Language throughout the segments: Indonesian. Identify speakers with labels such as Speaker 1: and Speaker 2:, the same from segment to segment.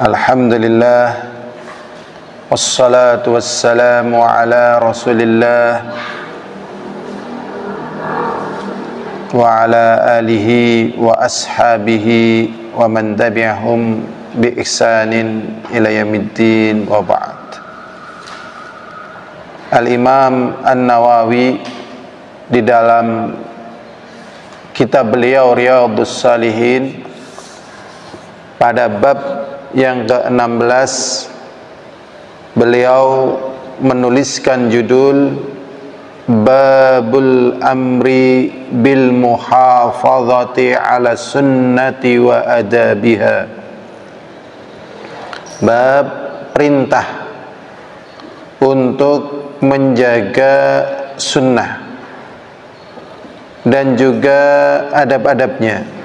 Speaker 1: Alhamdulillah, wassalatu wassalamu ala rasulillah wa ala alihi wa ashabihi wa man tabi'ahum bi ihsanin ila yaumiddin wa ba'd. Al-Imam An-Nawawi di dalam kitab beliau Riyadhus Shalihin pada bab yang ke-16 beliau menuliskan judul Babul Amri bil Muhafazati ala Sunnati wa Adabiha. Bab perintah untuk menjaga sunnah dan juga adab-adabnya.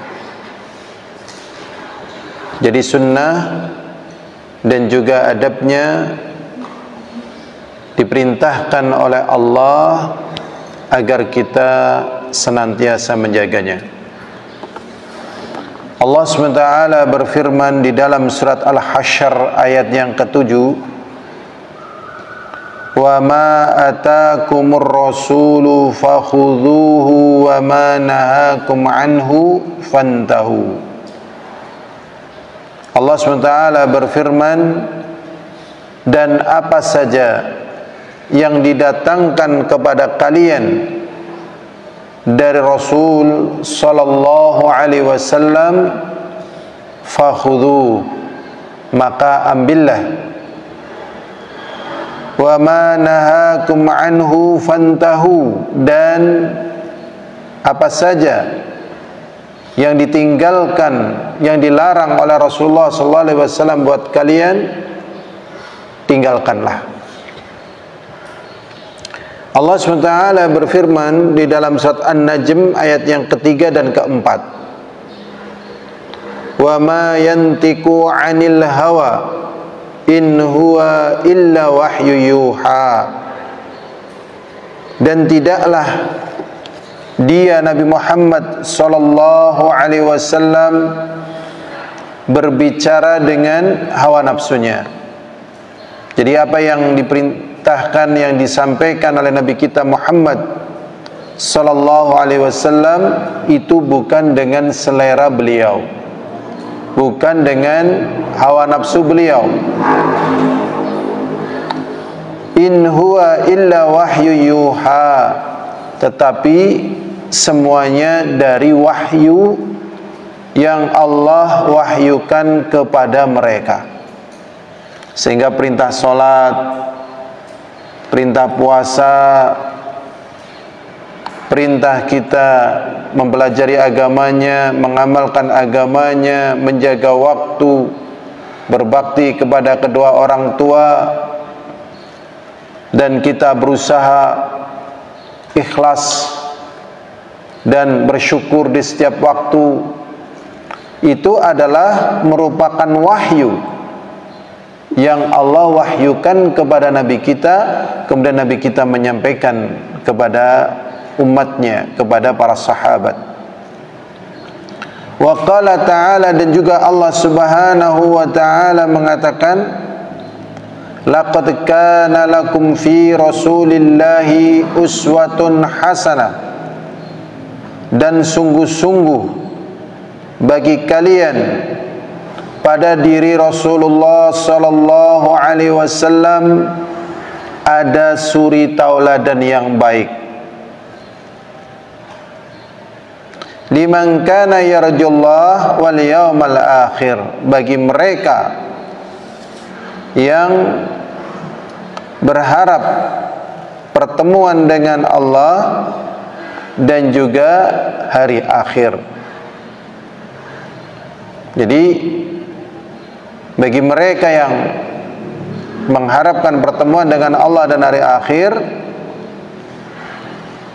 Speaker 1: Jadi sunnah dan juga adabnya diperintahkan oleh Allah agar kita senantiasa menjaganya. Allah SWT berfirman di dalam surat Al-Hasyr ayat yang ke-7, "Wa ma atakumur rasulu fakhudhuhu wa ma nahakum anhu fantahu." Allah SWT berfirman, dan apa saja yang didatangkan kepada kalian dari Rasul sallallahu alaihi wasallam, fakhudhu, maka ambillah, wa ma nahakum anhu fantahu, dan apa saja yang ditinggalkan, yang dilarang oleh Rasulullah SAW buat kalian, tinggalkanlah. Allah SWT berfirman di dalam surat An-Najm ayat yang ketiga dan keempat, wa ma yantiqu 'anil hawa in huwa illa wahyu yuha, dan tidaklah dia Nabi Muhammad sallallahu alaihi wasallam berbicara dengan hawa nafsunya. Jadi apa yang diperintahkan, yang disampaikan oleh Nabi kita Muhammad sallallahu alaihi wasallam itu bukan dengan selera beliau, bukan dengan hawa nafsu beliau. In huwa illa wahyu yuha, tetapi semuanya dari wahyu yang Allah wahyukan kepada mereka. Sehingga perintah sholat, perintah puasa, perintah kita mempelajari agamanya, mengamalkan agamanya, menjaga waktu, berbakti kepada kedua orang tua, dan kita berusaha ikhlas dan bersyukur di setiap waktu, itu adalah merupakan wahyu yang Allah wahyukan kepada Nabi kita, kemudian Nabi kita menyampaikan kepada umatnya, kepada para sahabat. Wa qala ta'ala, dan juga Allah Subhanahu wa ta'ala mengatakan, laqad kana lakum fi rasulillahi uswatun hasanah, dan sungguh-sungguh bagi kalian pada diri Rasulullah sallallahu alaihi wasallam ada suri tauladan yang baik. Liman kana yarjullah wal yawmal akhir, bagi mereka yang berharap pertemuan dengan Allah dan juga hari akhir. Jadi bagi mereka yang mengharapkan pertemuan dengan Allah dan hari akhir,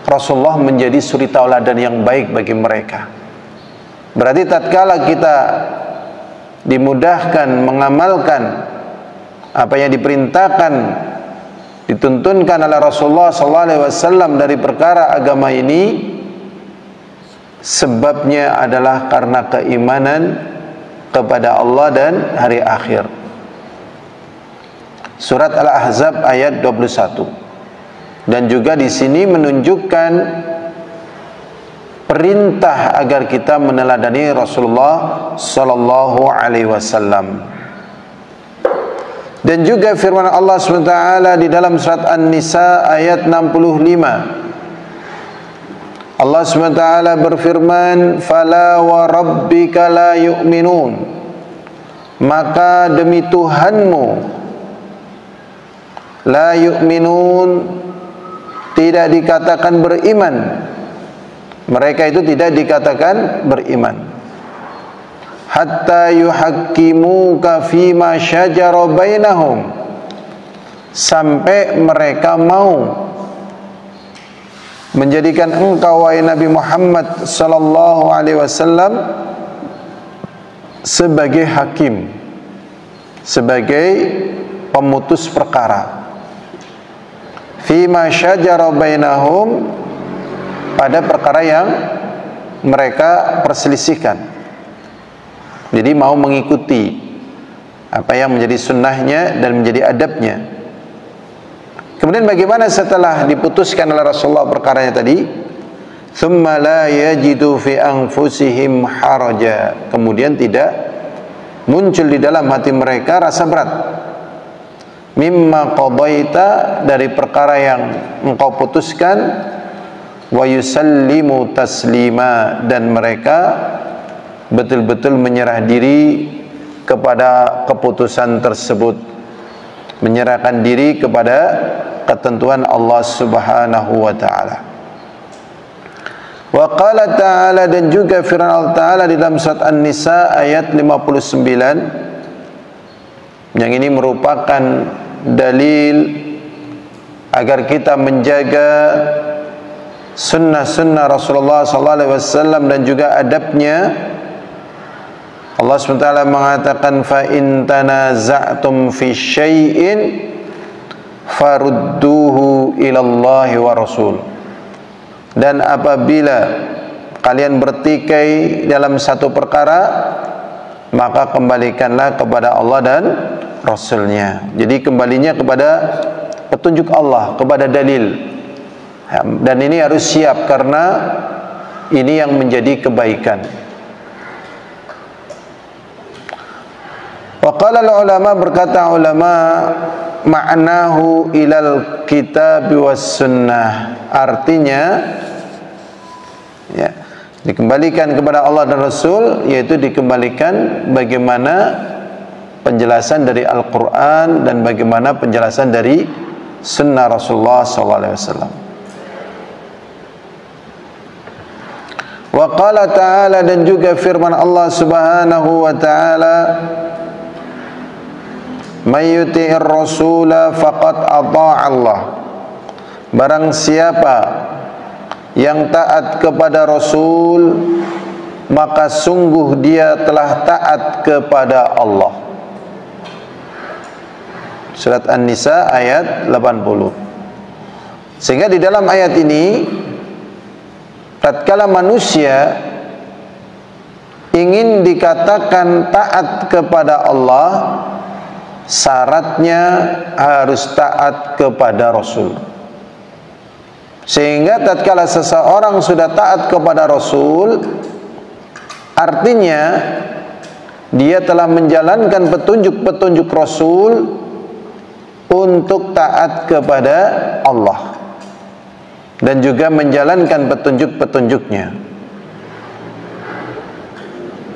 Speaker 1: Rasulullah menjadi suri tauladan yang baik bagi mereka. Berarti tatkala kita dimudahkan mengamalkan apa yang diperintahkan, dituntunkan oleh Rasulullah SAW dari perkara agama ini, sebabnya adalah karena keimanan kepada Allah dan hari akhir. Surat Al-Ahzab ayat 21. Dan juga di sini menunjukkan perintah agar kita meneladani Rasulullah sallallahu alaihi wasallam. Dan juga firman Allah SWT di dalam surat An-Nisa ayat 65. Allah SWT berfirman, "Fala wa rabbika la yu'minun." Maka demi Tuhanmu, la yu'minun, tidak dikatakan beriman. Mereka itu tidak dikatakan beriman. Hatta yuhakkimuka fima syajara bainahum, sampai mereka mau menjadikan engkau wahai Nabi Muhammad sallallahu alaihi wasallam sebagai hakim, sebagai pemutus perkara. Fima syajara bainahum, pada perkara yang mereka perselisihkan. Jadi mau mengikuti apa yang menjadi sunnahnya dan menjadi adabnya. Kemudian bagaimana setelah diputuskan oleh Rasulullah perkaranya tadi? Thumma la yajidu fi anfusihim haraja. Kemudian tidak muncul di dalam hati mereka rasa berat. Mimma qadaita, dari perkara yang engkau putuskan. Wa yusallimu taslima, dan mereka betul-betul menyerah diri kepada keputusan tersebut, menyerahkan diri kepada ketentuan Allah Subhanahu wa taala. Wa qala ta'ala, dan juga firman Allah Ta'ala di dalam surat An-Nisa ayat 59. Yang ini merupakan dalil agar kita menjaga sunnah-sunnah Rasulullah SAW dan juga adabnya. Allah SWT mengatakan, fa in tanaza'tum fi syai'in farudduhu ilallahi wa rasul. Dan apabila kalian bertikai dalam satu perkara, maka kembalikanlah kepada Allah dan Rasulnya. Jadi kembalinya kepada petunjuk Allah, kepada dalil. Dan ini harus siap, karena ini yang menjadi kebaikan. Wa qala ulama, berkata ulama, ma'nahu ilal kitab was sunnah, artinya ya, dikembalikan kepada Allah dan Rasul, yaitu dikembalikan bagaimana penjelasan dari Al-Quran dan bagaimana penjelasan dari sunnah Rasulullah SAW. Wa qala ta'ala, dan juga firman Allah Subhanahu wa ta'ala, may yuti'ir rasula faqad ata'a Allah. Barang siapa yang taat kepada Rasul, maka sungguh dia telah taat kepada Allah. Surat An-Nisa ayat 80. Sehingga di dalam ayat ini, tatkala manusia ingin dikatakan taat kepada Allah, syaratnya harus taat kepada Rasul. Sehingga tatkala seseorang sudah taat kepada Rasul, artinya dia telah menjalankan petunjuk-petunjuk Rasul untuk taat kepada Allah dan juga menjalankan petunjuk-petunjuknya.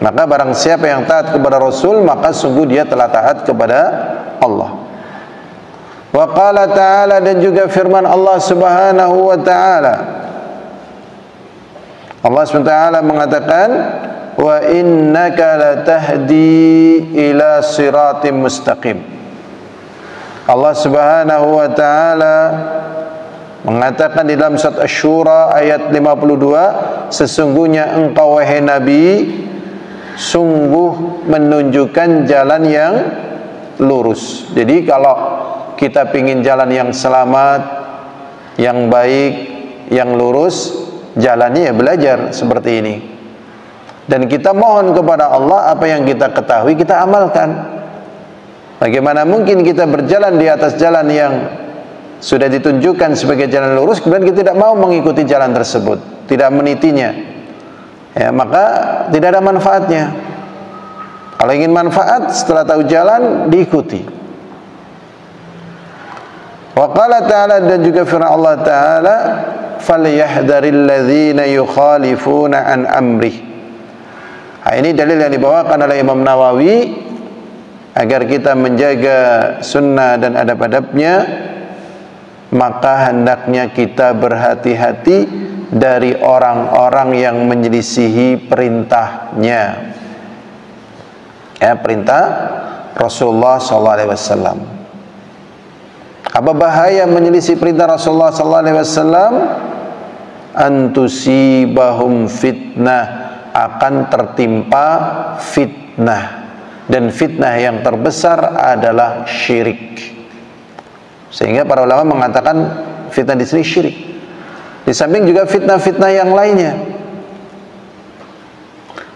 Speaker 1: Maka barang siapa yang taat kepada Rasul, maka sungguh dia telah taat kepada Allah. Wa qala ta'ala, dan juga firman Allah Subhanahu wa ta'ala, Allah SWT mengatakan, wa innaka latahdi ila siratim mustaqim. Allah Subhanahu wa ta'ala mengatakan di dalam surat Asy-Syura ayat 52, sesungguhnya engkau wahai Nabi sungguh menunjukkan jalan yang lurus. Jadi kalau kita ingin jalan yang selamat, yang baik, yang lurus, jalannya ya belajar seperti ini. Dan kita mohon kepada Allah apa yang kita ketahui kita amalkan. Bagaimana mungkin kita berjalan di atas jalan yang sudah ditunjukkan sebagai jalan lurus, kemudian kita tidak mau mengikuti jalan tersebut, tidak menitinya, ya, maka tidak ada manfaatnya. Kalau ingin manfaat, setelah tahu jalan, diikuti. Wa qala ta'ala, dan juga firman Allah Ta'ala, falyahdharil ladzina yukhalifuna an amrih. Ini dalil yang dibawakan oleh Imam Nawawi agar kita menjaga sunnah dan adab-adabnya, maka hendaknya kita berhati-hati dari orang-orang yang menyelisihi perintahnya, ya, perintah Rasulullah SAW. Apa bahaya menyelisih perintah Rasulullah SAW? Antusibahum fitnah, akan tertimpa fitnah, dan fitnah yang terbesar adalah syirik. Sehingga para ulama mengatakan fitnah di sini syirik. Di samping juga fitnah-fitnah yang lainnya.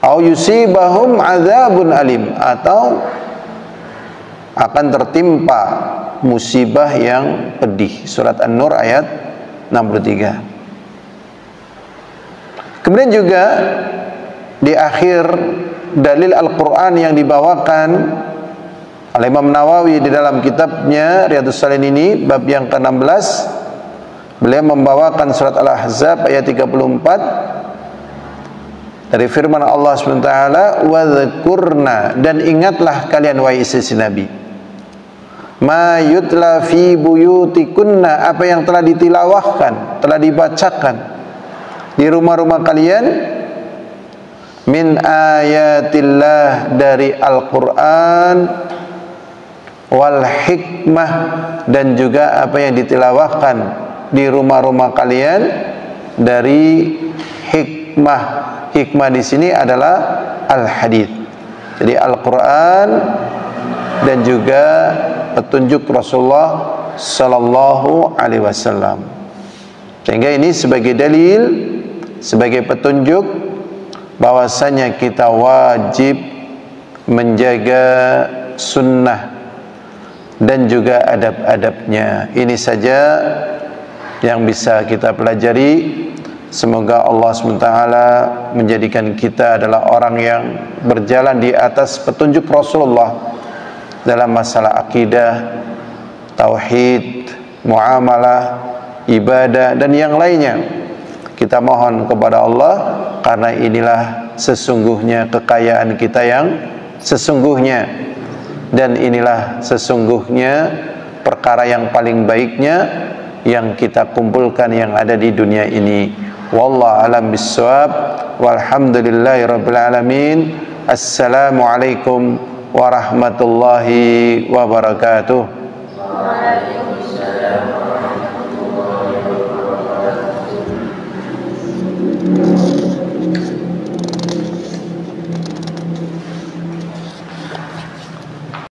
Speaker 1: Au yusibahum adzabun alim, atau akan tertimpa musibah yang pedih. Surat An-Nur ayat 63. Kemudian juga di akhir dalil Al-Quran yang dibawakan oleh Imam Nawawi di dalam kitabnya Riyadhus Shalihin ini, bab yang ke-16, beliau membawakan surat Al-Ahzab ayat 34 dari firman Allah SWT, "Wadhkurna," dan ingatlah kalian wahai istri Nabi, "ma yutla fi buyutikunna," apa yang telah ditilawahkan, telah dibacakan di rumah-rumah kalian, min ayatillah, dari Al-Quran, wal hikmah, dan juga apa yang ditilawahkan di rumah-rumah kalian dari hikmah. Hikmah di sini adalah al-hadits. Jadi Al-Quran dan juga petunjuk Rasulullah Sallallahu Alaihi Wasallam. Sehingga ini sebagai dalil, sebagai petunjuk bahwasanya kita wajib menjaga sunnah dan juga adab-adabnya. Ini saja yang bisa kita pelajari. Semoga Allah SWT menjadikan kita adalah orang yang berjalan di atas petunjuk Rasulullah dalam masalah akidah, tauhid, muamalah, ibadah, dan yang lainnya. Kita mohon kepada Allah, karena inilah sesungguhnya kekayaan kita yang sesungguhnya, dan inilah sesungguhnya perkara yang paling baiknya yang kita kumpulkan yang ada di dunia ini. Wallahu a'lam bissawab, walhamdulillahi rabbil alamin. Assalamualaikum warahmatullahi wabarakatuh.